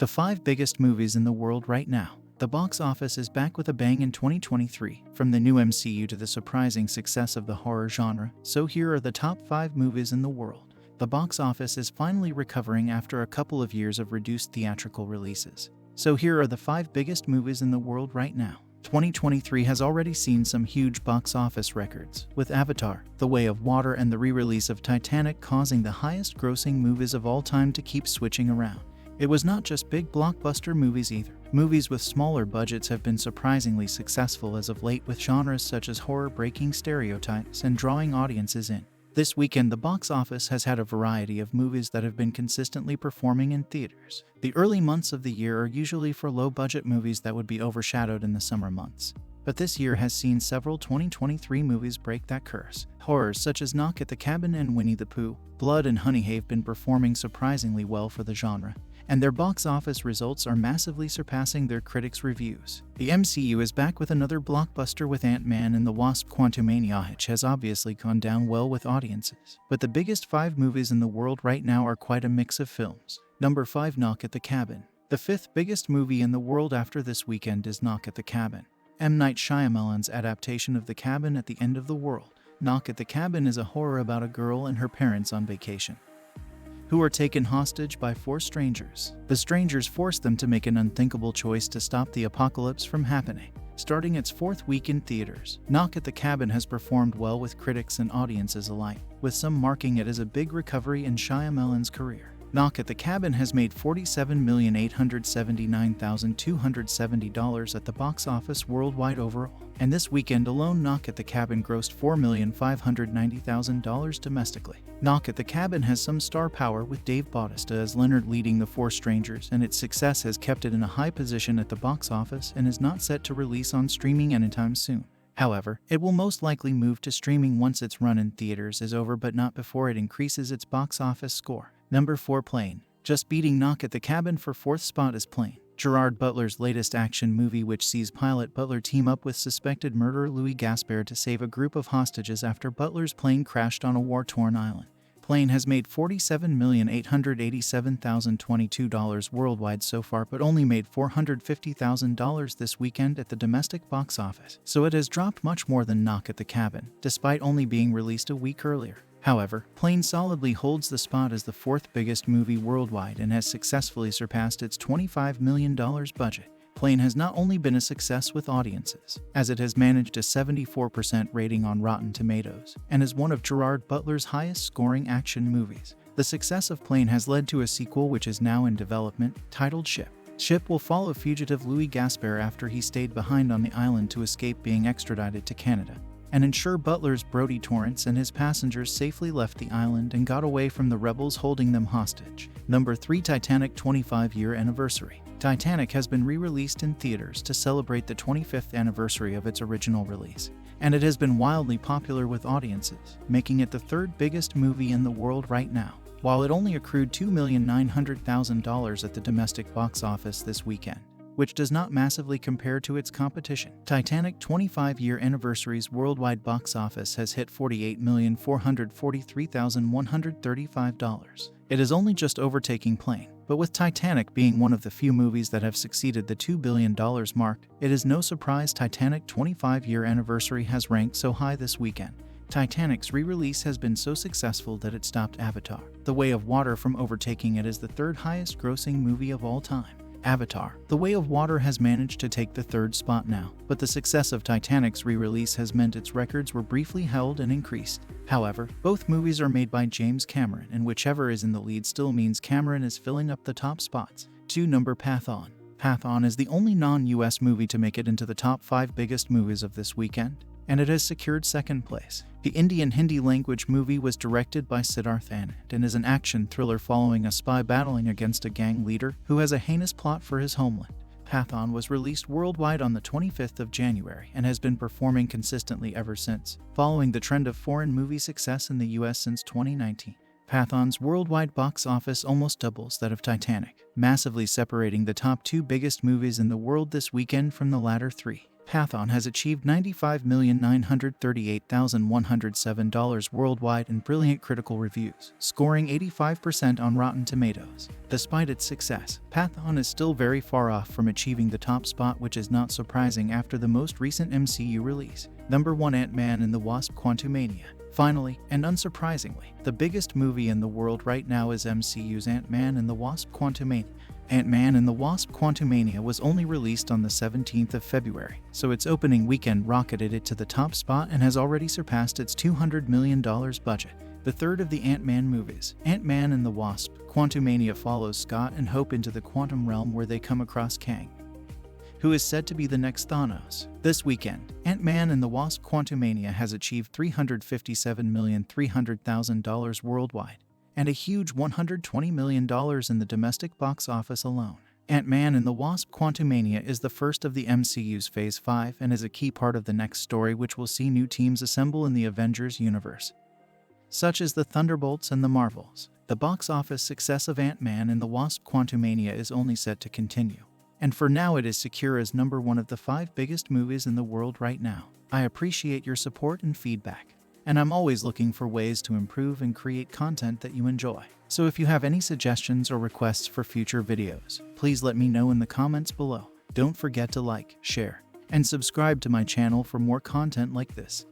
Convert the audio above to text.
The 5 biggest movies in the world right now. The box office is back with a bang in 2023. From the new MCU to the surprising success of the horror genre, so here are the top 5 movies in the world. The box office is finally recovering after a couple of years of reduced theatrical releases. So here are the 5 biggest movies in the world right now. 2023 has already seen some huge box office records, with Avatar, The Way of Water and the re-release of Titanic causing the highest grossing movies of all time to keep switching around. It was not just big blockbuster movies either. Movies with smaller budgets have been surprisingly successful as of late, with genres such as horror breaking stereotypes and drawing audiences in. This weekend, the box office has had a variety of movies that have been consistently performing in theaters. The early months of the year are usually for low-budget movies that would be overshadowed in the summer months. But this year has seen several 2023 movies break that curse. Horrors such as Knock at the Cabin and Winnie the Pooh, Blood and Honey have been performing surprisingly well for the genre, and their box office results are massively surpassing their critics' reviews. The MCU is back with another blockbuster with Antman and the Wasp: Quantumania, which has obviously gone down well with audiences. But the biggest 5 movies in the world right now are quite a mix of films. Number 5. Knock at the Cabin. The 5th biggest movie in the world after this weekend is Knock at the Cabin, M. Night Shyamalan's adaptation of The Cabin at the End of the World. Knock at the Cabin is a horror about a girl and her parents on vacation, who are taken hostage by 4 strangers. The strangers force them to make an unthinkable choice to stop the apocalypse from happening. Starting its 4th week in theaters, Knock at the Cabin has performed well with critics and audiences alike, with some marking it as a big recovery in Shyamalan's career. Knock at the Cabin has made $47,879,270 at the box office worldwide overall, and this weekend alone Knock at the Cabin grossed $4,590,000 domestically. Knock at the Cabin has some star power, with Dave Bautista as Leonard leading the 4 strangers, and its success has kept it in a high position at the box office and is not set to release on streaming anytime soon. However, it will most likely move to streaming once its run in theaters is over, but not before it increases its box office score. Number 4. Plane. Just beating Knock at the Cabin for 4th spot is Plane, Gerard Butler's latest action movie, which sees pilot Butler team up with suspected murderer Louis Gaspard to save a group of hostages after Butler's plane crashed on a war-torn island. Plane has made $47,887,022 worldwide so far, but only made $450,000 this weekend at the domestic box office, so it has dropped much more than Knock at the Cabin, despite only being released a week earlier. However, Plane solidly holds the spot as the 4th biggest movie worldwide and has successfully surpassed its $25 million budget. Plane has not only been a success with audiences, as it has managed a 74% rating on Rotten Tomatoes, and is one of Gerard Butler's highest-scoring action movies. The success of Plane has led to a sequel which is now in development, titled Ship. Ship will follow fugitive Louis Gaspard after he stayed behind on the island to escape being extradited to Canada, and ensure Butler's Brody Torrance and his passengers safely left the island and got away from the rebels holding them hostage. Number 3. Titanic 25-year anniversary. Titanic has been re-released in theaters to celebrate the 25th anniversary of its original release, and it has been wildly popular with audiences, making it the 3rd biggest movie in the world right now. While it only accrued $2,900,000 at the domestic box office this weekend, which does not massively compare to its competition, Titanic 25-year anniversary's worldwide box office has hit $48,443,135. It is only just overtaking Plane, but with Titanic being one of the few movies that have succeeded the $2 billion mark, it is no surprise Titanic 25-year anniversary has ranked so high this weekend. Titanic's re-release has been so successful that it stopped Avatar: The Way of Water from overtaking it as the 3rd highest grossing movie of all time. Avatar: The Way of Water has managed to take the 3rd spot now, but the success of Titanic's re-release has meant its records were briefly held and increased. However, both movies are made by James Cameron, and whichever is in the lead still means Cameron is filling up the top spots. 2. Number Pathan. Pathan is the only non-US movie to make it into the top 5 biggest movies of this weekend, and it has secured 2nd place. The Indian Hindi-language movie was directed by Siddharth Anand and is an action thriller following a spy battling against a gang leader who has a heinous plot for his homeland. Pathan was released worldwide on the 25th of January and has been performing consistently ever since, following the trend of foreign movie success in the US since 2019. Pathan's worldwide box office almost doubles that of Titanic, massively separating the top 2 biggest movies in the world this weekend from the latter 3. Pathan has achieved $95,938,107 worldwide in brilliant critical reviews, scoring 85% on Rotten Tomatoes. Despite its success, Pathan is still very far off from achieving the top spot, which is not surprising after the most recent MCU release. Number 1, Ant-Man and the Wasp: Quantumania. Finally, and unsurprisingly, the biggest movie in the world right now is MCU's Ant-Man and the Wasp: Quantumania. Ant-Man and the Wasp: Quantumania was only released on the 17th of February, so its opening weekend rocketed it to the top spot and has already surpassed its $200 million budget. The third of the Ant-Man movies, Ant-Man and the Wasp: Quantumania, follows Scott and Hope into the quantum realm where they come across Kang, who is said to be the next Thanos. This weekend, Ant-Man and the Wasp: Quantumania has achieved $357,300,000 worldwide, and a huge $120 million in the domestic box office alone. Ant-Man and the Wasp: Quantumania is the first of the MCU's Phase 5 and is a key part of the next story, which will see new teams assemble in the Avengers universe, such as the Thunderbolts and the Marvels. The box office success of Ant-Man and the Wasp: Quantumania is only set to continue, and for now it is secure as number 1 of the 5 biggest movies in the world right now. I appreciate your support and feedback, and I'm always looking for ways to improve and create content that you enjoy. So if you have any suggestions or requests for future videos, please let me know in the comments below. Don't forget to like, share, and subscribe to my channel for more content like this.